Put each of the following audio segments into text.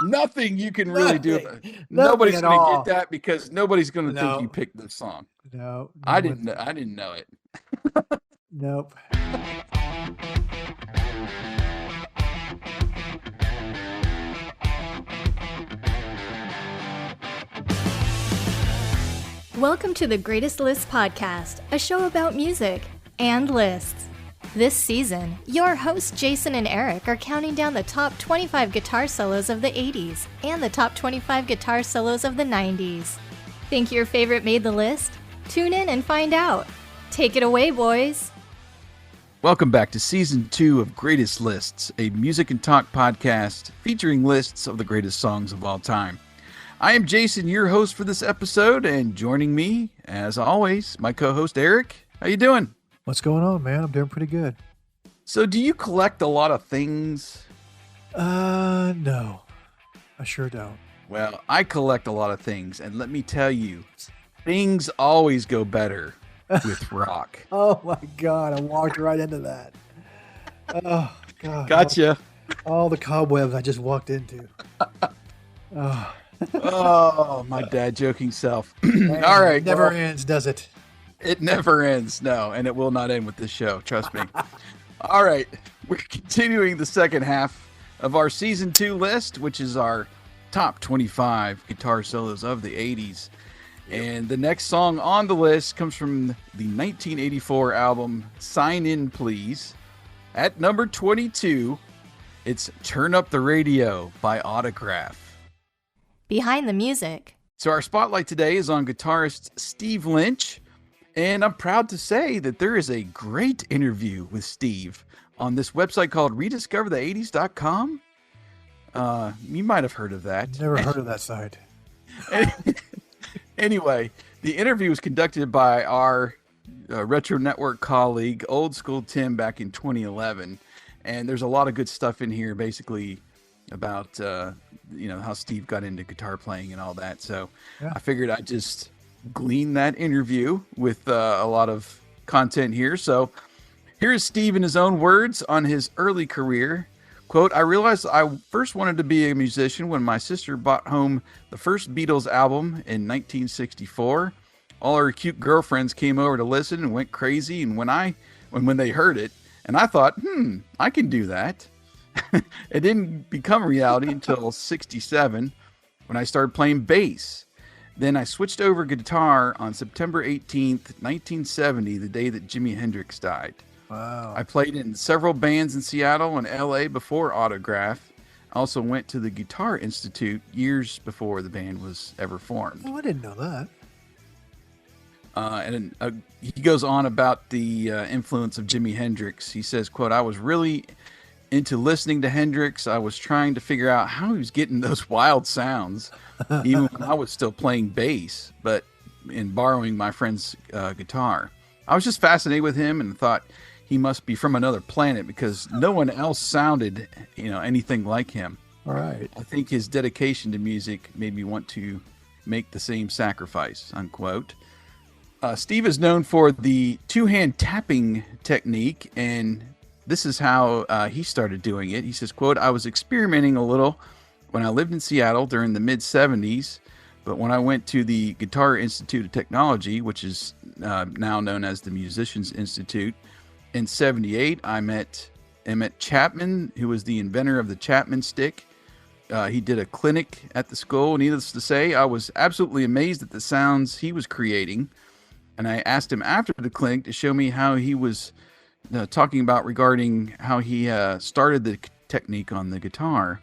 Nothing you can really do. Nothing. Nothing Nobody's at going to get all. that because nobody's going to think you No, picked this song. no, I no didn't one's. know. I didn't know it. Nope. Welcome to the Greatest Lists podcast, a show about music and lists. This season, your hosts Jason and Eric are counting down the top 25 guitar solos of the 80s and the top 25 guitar solos of the 90s. Think your favorite made the list? Tune in and find out. Take it away, boys. Welcome back to Season 2 of Greatest Lists, a music and talk podcast featuring lists of the greatest songs of all time. I am Jason, your host for this episode, and joining me, as always, my co-host Eric. How you doing? What's going on, man? I'm doing pretty good. So, do you collect a lot of things? No, I sure don't. Well, I collect a lot of things, and let me tell you, things always go better with rock. Oh my God, I walked right into that. Oh God. Gotcha. All the cobwebs I just walked into. Oh. Oh, my dad joking self. Man, All right. it never ends, does it? It never ends, no, and it will not end with this show, trust me. All right, we're continuing the second half of our Season 2 list, which is our top 25 guitar solos of the 80s. And the next song on the list comes from the 1984 album Sign In Please. At number 22, it's Turn Up the Radio by Autograph. Behind the music. So our spotlight today is on guitarist Steve Lynch. And I'm proud to say that there is a great interview with Steve on this website called rediscoverthe80s.com. You might have heard of that. Never heard of that site. Anyway, the interview was conducted by our Retro Network colleague, Old School Tim, back in 2011. And there's a lot of good stuff in here, basically, about how Steve got into guitar playing and all that. So yeah. I figured I'd just glean that interview with a lot of content here. So here's Steve in his own words on his early career. Quote, I realized I first wanted to be a musician when my sister brought home the first Beatles album in 1964. All her cute girlfriends came over to listen and went crazy. And when they heard it, and I thought, I can do that. It didn't become reality until 67 when I started playing bass. Then I switched over guitar on September 18th, 1970, the day that Jimi Hendrix died. Wow. I played in several bands in Seattle and LA before Autograph. I also went to the Guitar Institute years before the band was ever formed. Oh, I didn't know that. He goes on about the influence of Jimi Hendrix. He says, quote, I was really into listening to Hendrix. I was trying to figure out how he was getting those wild sounds, even when I was still playing bass, but in borrowing my friend's guitar. I was just fascinated with him and thought he must be from another planet because no one else sounded, anything like him. All right. I think his dedication to music made me want to make the same sacrifice, unquote. Steve is known for the two-hand tapping technique, and this is how he started doing it. He says, quote, I was experimenting a little when I lived in Seattle during the mid-70s, but when I went to the Guitar Institute of Technology, which is now known as the Musicians Institute, in 78, I met Emmett Chapman, who was the inventor of the Chapman stick. He did a clinic at the school. Needless to say, I was absolutely amazed at the sounds he was creating, and I asked him after the clinic to show me how he was talking about regarding how he started the technique on the guitar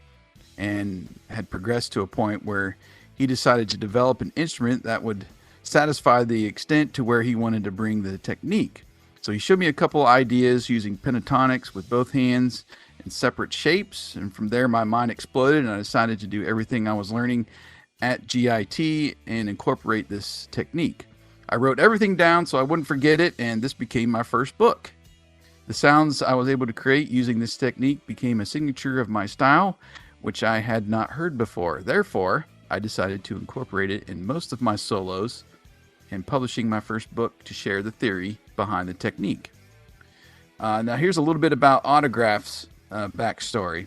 and had progressed to a point where he decided to develop an instrument that would satisfy the extent to where he wanted to bring the technique. So he showed me a couple ideas using pentatonics with both hands in separate shapes, and from there my mind exploded and I decided to do everything I was learning at GIT and incorporate this technique. I wrote everything down so I wouldn't forget it, and this became my first book. The sounds I was able to create using this technique became a signature of my style, which I had not heard before. Therefore, I decided to incorporate it in most of my solos and publishing my first book to share the theory behind the technique. Now here's a little bit about Autograph's backstory.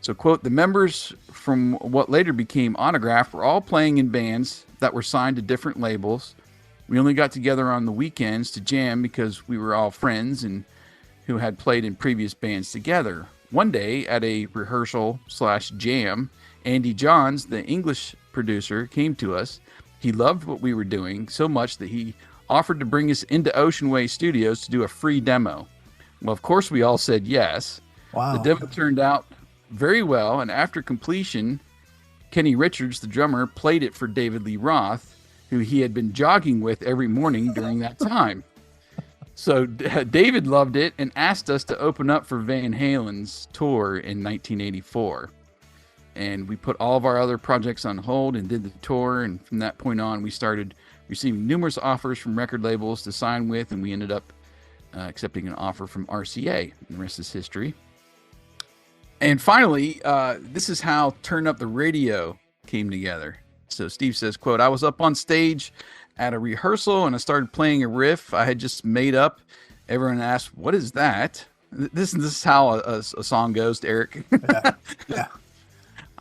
So, quote, the members from what later became Autograph were all playing in bands that were signed to different labels. We only got together on the weekends to jam because we were all friends and who had played in previous bands together. One day at a rehearsal/jam, Andy Johns, the English producer, came to us. He loved what we were doing so much that he offered to bring us into Ocean Way Studios to do a free demo. Well, of course, we all said yes. Wow. The demo turned out very well, and after completion, Kenny Richards, the drummer, played it for David Lee Roth, who he had been jogging with every morning during that time. So David loved it and asked us to open up for Van Halen's tour in 1984. And we put all of our other projects on hold and did the tour, and from that point on, we started receiving numerous offers from record labels to sign with, and we ended up accepting an offer from RCA, and the rest is history. And finally, this is how Turn Up the Radio came together. So Steve says, quote, I was up on stage at a rehearsal and I started playing a riff I had just made up. Everyone asked, what is that? This is how a song goes to Eric. Yeah.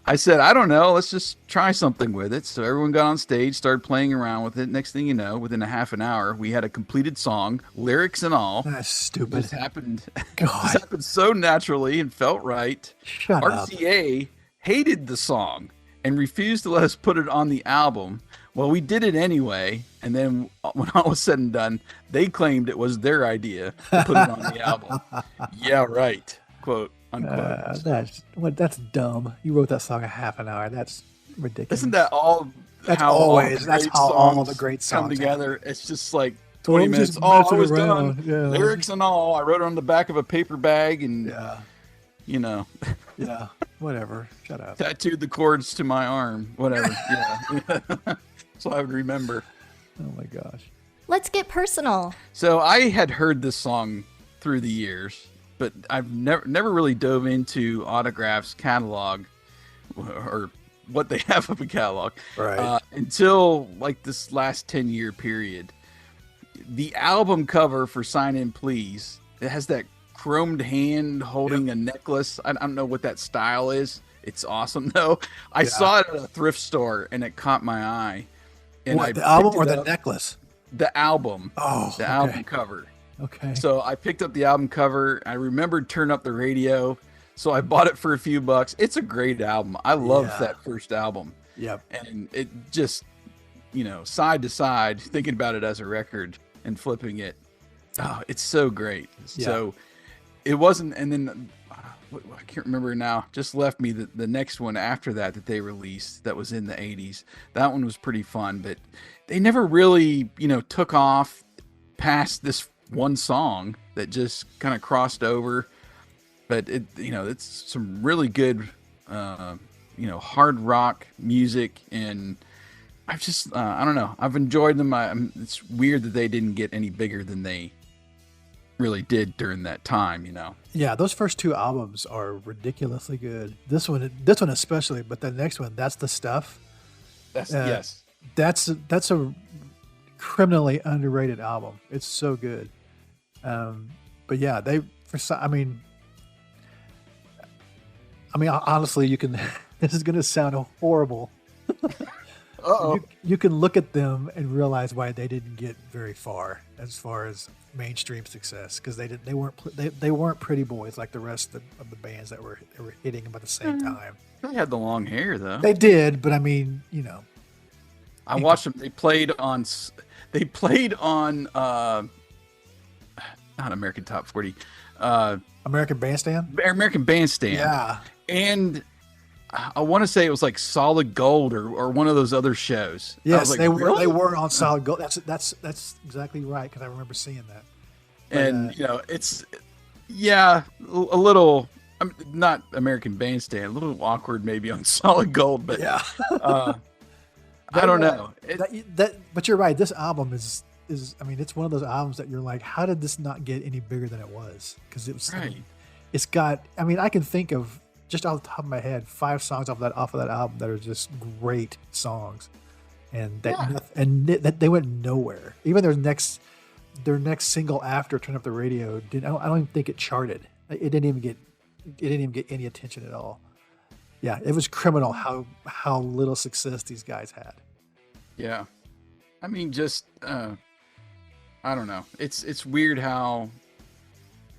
I said, I don't know. Let's just try something with it. So everyone got on stage, started playing around with it. Next thing you know, within a half an hour, we had a completed song, lyrics and all. That's stupid. This happened. God. This happened so naturally and felt right. Shut up. RCA hated the song and refused to let us put it on the album. Well, we did it anyway. And then when all was said and done, they claimed it was their idea to put it on the album. Yeah, right. Quote. That's dumb. You wrote that song a half an hour. That's ridiculous. Isn't that all? That's how always. That's how all the great come songs together. It's just like 20 minutes. Oh, I was done. Yeah. Lyrics and all. I wrote it on the back of a paper bag, and you know, yeah, whatever. Shut up. Tattooed the chords to my arm. Whatever. Yeah, so I would remember. Oh my gosh. Let's get personal. So I had heard this song through the years, but I've never really dove into Autograph's catalog or what they have of a catalog until like this last 10-year period. The album cover for Sign In Please, it has that chromed hand holding a necklace. I don't know what that style is. It's awesome though. I saw it at a thrift store and it caught my eye. And what, the album or the necklace? The album. Oh, the album cover. Okay. So I picked up the album cover. I remembered Turn Up the Radio. So I bought it for a few bucks. It's a great album. I love that first album. Yep. And it just, side to side, thinking about it as a record and flipping it. Oh, it's so great. Yeah. So it wasn't, and then I can't remember now, just left me the next one after that they released that was in the 80s. That one was pretty fun, but they never really, took off past this one song that just kind of crossed over. But it's some really good, hard rock music, and I've just, I don't know, I've enjoyed them. It's weird that they didn't get any bigger than they really did during that time, Yeah, those first two albums are ridiculously good. This one especially, but the next one, That's the Stuff. Yes. That's a criminally underrated album. It's so good. But yeah, honestly, you can. This is going to sound horrible. You can look at them and realize why they didn't get very far as mainstream success, because they weren't pretty boys like the rest of the bands that were hitting them at the same time. They had the long hair though. They did, but I watched them. They played on not American Top 40. American Bandstand? American Bandstand. Yeah. And I want to say it was like Solid Gold or one of those other shows. Yes, like, they really? were on Solid Gold. That's exactly right, because I remember seeing that. But, and it's a little, not American Bandstand, a little awkward maybe on Solid Gold, but yeah. I don't know. But you're right. This album is it's one of those albums that you're like, how did this not get any bigger than it was? Because it was right. It's got. I can think of, just off the top of my head, 5 songs off of that album that are just great songs, and they went nowhere. Even their next single after Turn Up the Radio I don't even think it charted. It didn't even get any attention at all. Yeah, it was criminal how little success these guys had. Yeah. I mean, just I don't know. It's weird how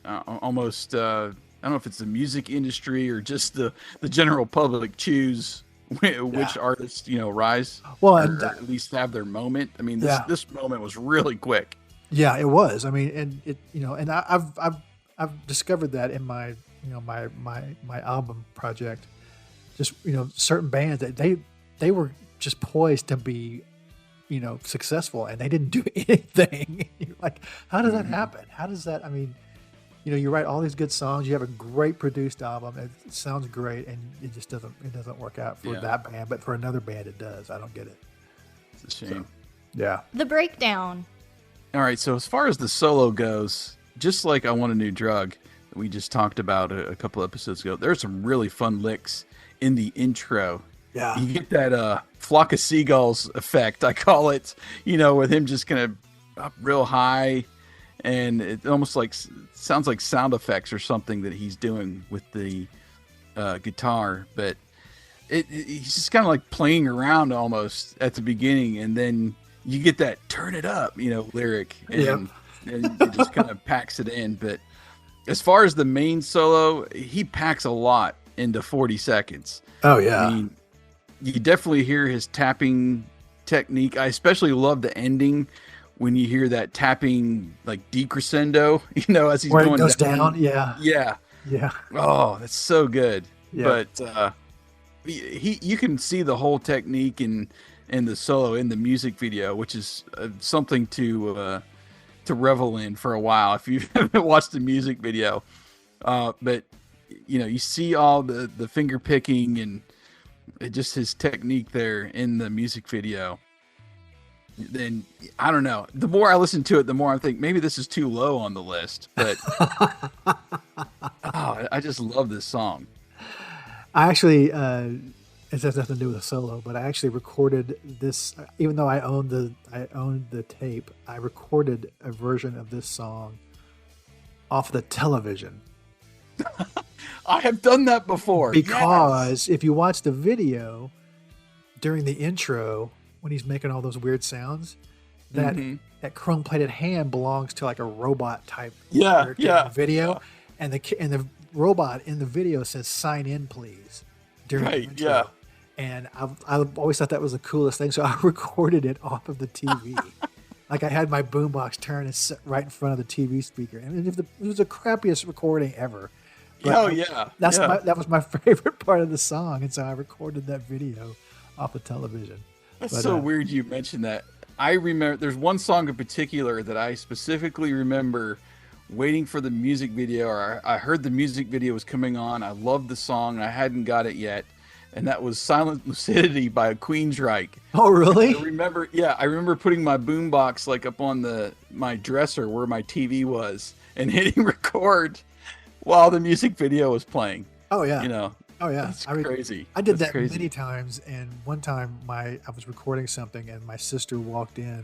almost I don't know if it's the music industry or just the general public choose which artists rise, well, or at least have their moment. I mean, this moment was really quick. Yeah, it was. I mean, and it and I've discovered that in my my album project. Just certain bands that they were just poised to be successful, and they didn't do anything. You're like, how does that happen? How does that? I mean, you write all these good songs, you have a great produced album, it sounds great, and it just doesn't work out for that band, but for another band it does. I don't get it. It's a shame. So, yeah. The breakdown. All right, so as far as the solo goes, just like I Want a New Drug that we just talked about a couple episodes ago, there's some really fun licks in the intro. Yeah. You get that flock of seagulls effect, I call it, with him just kind of up real high, and it almost sounds like sound effects or something that he's doing with the guitar, but he's just kind of like playing around almost at the beginning, and then you get that "turn it up," lyric, and it just kind of packs it in. But as far as the main solo, he packs a lot into 40 seconds. Oh yeah. I mean, you definitely hear his tapping technique. I especially love the ending when you hear that tapping like decrescendo, as he's where going it goes down. Yeah. Yeah. Oh, that's so good. Yeah. But you can see the whole technique in the solo in the music video, which is something to revel in for a while if you haven't watched the music video. But you see all the finger picking and just his technique there in the music video. Then I don't know. The more I listen to it, the more I think maybe this is too low on the list. But I just love this song. I actually, it has nothing to do with a solo, but I actually recorded this. Even though I owned the tape, I recorded a version of this song off the television. I have done that before. Because if you watch the video during the intro, when he's making all those weird sounds, that chrome-plated hand belongs to like a robot type character in the video, and the robot in the video says "sign in, please" during the intro. Yeah. And I've always thought that was the coolest thing, so I recorded it off of the TV. Like I had my boombox turned and sit right in front of the TV speaker, and it was the crappiest recording ever. But that was my favorite part of the song, and so I recorded that video off the television. That's so weird you mentioned that. I remember there's one song in particular that I specifically remember waiting for the music video, or I heard the music video was coming on. I loved the song. I hadn't got it yet. And that was Silent Lucidity by Queensryche. Oh, really? I remember putting my boombox like up on my dresser where my TV was and hitting record while the music video was playing. Oh, yeah. Oh yeah, that's crazy. I did that many times, and one time I was recording something, and my sister walked in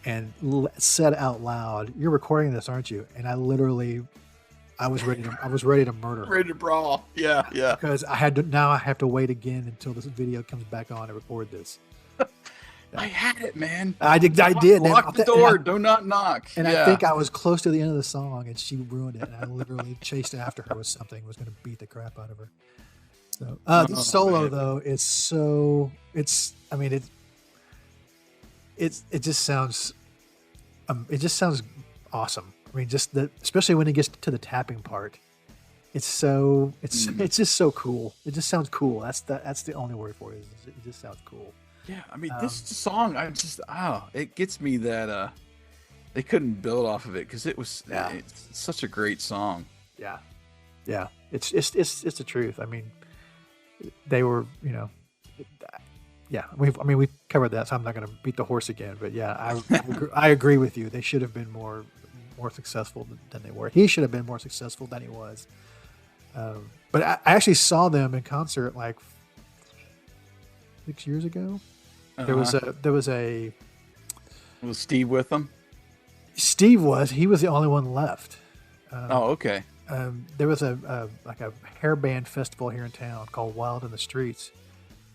and said out loud, "You're recording this, aren't you?" And I was ready to murder her. Ready to brawl. Yeah. Because I have to wait again until this video comes back on to record this. I had it, man. I did. Lock the door. Do not knock. And I think I was close to the end of the song, and she ruined it. And I literally chased after her with something, was going to beat the crap out of her. So the solo though is so it just sounds awesome. I mean, especially when it gets to the tapping part, it's just so cool. It just sounds cool. That's the only word for it. It just sounds cool. Yeah, I mean, this song, it gets me that they couldn't build off of it because it's such a great song. Yeah, it's the truth. I mean, they were, we covered that, so I'm not going to beat the horse again. But yeah, I agree with you. They should have been more successful than they were. He should have been more successful than he was. But I actually saw them in concert like 6 years ago. Was Steve with them? Steve was. He was the only one left. Okay. There was a like a hair band festival here in town called Wild in the Streets,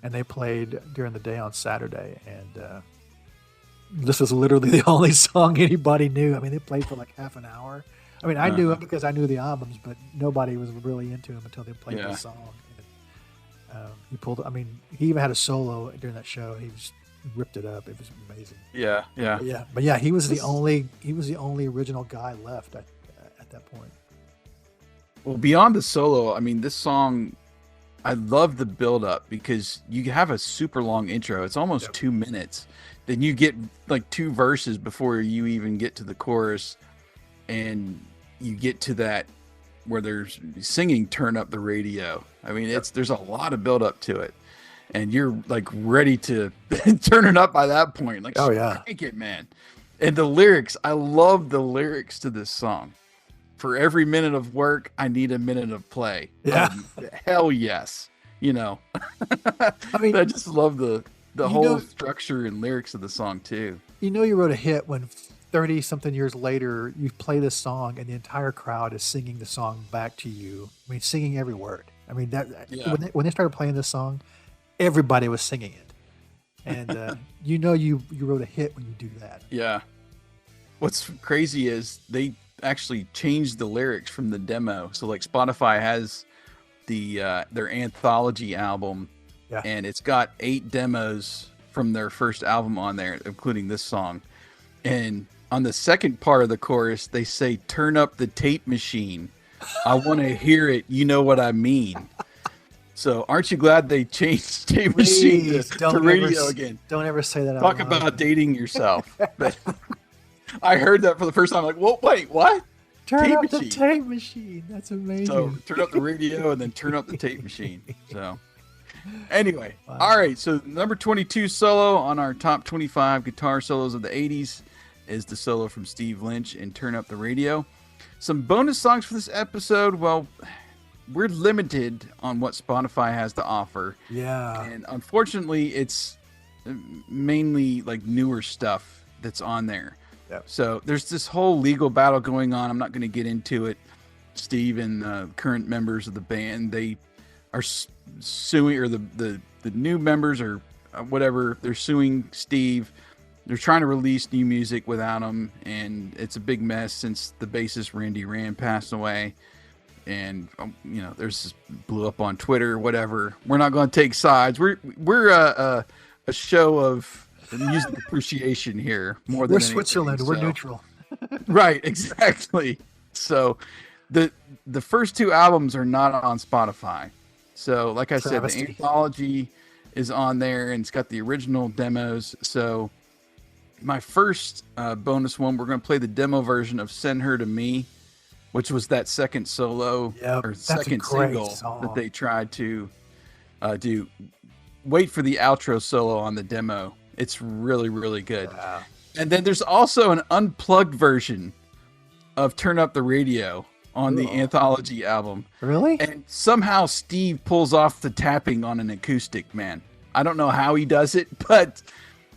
and they played during the day on Saturday. And this was literally the only song anybody knew. I mean, they played for like half an hour. I mean, I knew it because I knew the albums, but nobody was really into him until they played the song. And, he pulled. I mean, he even had a solo during that show. He just ripped it up. It was amazing. Yeah. But yeah, he was the only original guy left at that point. Well, beyond the solo, I mean, this song, I love the build up because you have a super long intro. It's almost 2 minutes. Then you get like 2 verses before you even get to the chorus, and you get to that where there's singing "Turn Up the Radio." I mean, there's a lot of build up to it, and you're like ready to turn it up by that point. Like, crank it, man. And the lyrics, I love the lyrics to this song. For every minute of work, I need a minute of play. Yeah. Hell yes. You know, I mean, I just love the whole structure and lyrics of the song too. You know, you wrote a hit when 30 something years later, you play this song and the entire crowd is singing the song back to you. I mean, singing every word. I mean, when they started playing this song, everybody was singing it. And you know, you wrote a hit when you do that. Yeah. What's crazy is they actually changed the lyrics from the demo. So like Spotify has their anthology album, and it's got 8 demos from their first album on there, including this song. And on the second part of the chorus, they say, "Turn up the tape machine. I want to hear it. You know what I mean." So aren't you glad they changed tape machine to radio again? Don't ever say that out loud. Talk about dating yourself. But I heard that for the first time. Like, well, wait, what? Turn up the tape machine. That's amazing. So turn up the radio and then turn up the tape machine. So anyway, all right. So number 22 solo on our top 25 guitar solos of the 80s is the solo from Steve Lynch in Turn Up the Radio. Some bonus songs for this episode. Well, we're limited on what Spotify has to offer. Yeah. And unfortunately, it's mainly like newer stuff that's on there. Yep. So there's this whole legal battle going on. I'm not going to get into it. Steve and the current members of the band, they are suing, or the new members or whatever, they're suing Steve. They're trying to release new music without him, and it's a big mess since the bassist Randy Rand passed away. And you know, there's this blew up on Twitter, whatever. We're not going to take sides. We're a show of music appreciation here more than we're anything. Switzerland. We're neutral. Right, exactly. So the first 2 albums are not on Spotify. So like I said, the anthology is on there and it's got the original demos. So my first bonus one, we're going to play the demo version of Send Her to Me, which was that second solo or second single that they tried to do. Wait for the outro solo on the demo. It's really, really good. Wow. And then there's also an unplugged version of Turn Up the Radio on the anthology album. Really? And somehow Steve pulls off the tapping on an acoustic, man. I don't know how he does it, but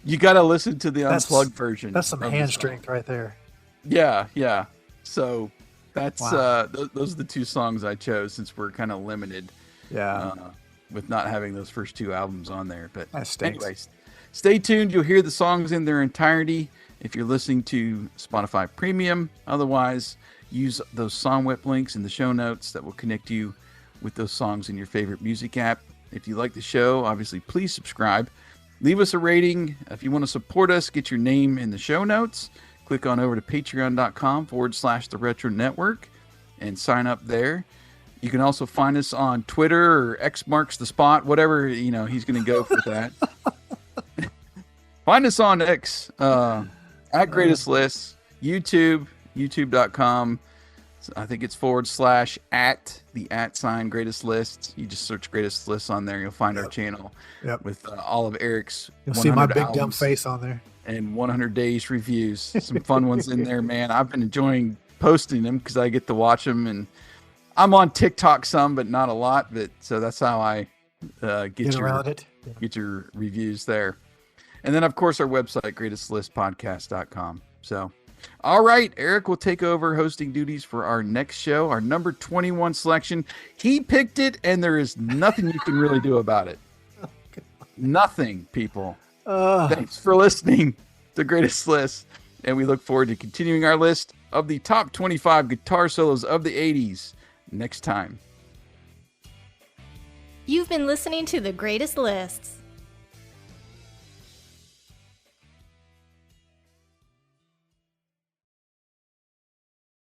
you got to listen to the unplugged version. That's some hand strength right there. Yeah. So that's those are the 2 songs I chose since we're kind of limited. Yeah. With not having those first 2 albums on there. But anyways, stay tuned. You'll hear the songs in their entirety if you're listening to Spotify Premium. Otherwise, use those song whip links in the show notes that will connect you with those songs in your favorite music app. If you like the show, obviously, please subscribe. Leave us a rating. If you want to support us, get your name in the show notes. Click on over to patreon.com/The Retro Network and sign up there. You can also find us on Twitter or X marks the spot, whatever, he's going to go for that. Find us on X, at Greatest Lists, YouTube, youtube.com. I think it's /@ Greatest Lists. You just search Greatest Lists on there. You'll find our channel with all of Eric's. You'll see my big dumb face on there. And 100 Days reviews. Some fun ones in there, man. I've been enjoying posting them because I get to watch them. And I'm on TikTok some, but not a lot. So that's how I get your reviews there. And then, of course, our website, greatestlistpodcast.com. So All right, Eric will take over hosting duties for our next show, our number 21 selection. He picked it, and there is nothing you can really do about it. Nothing, people. Thanks for listening to Greatest List, and we look forward to continuing our list of the top 25 guitar solos of the 80s next time. You've been listening to The Greatest Lists.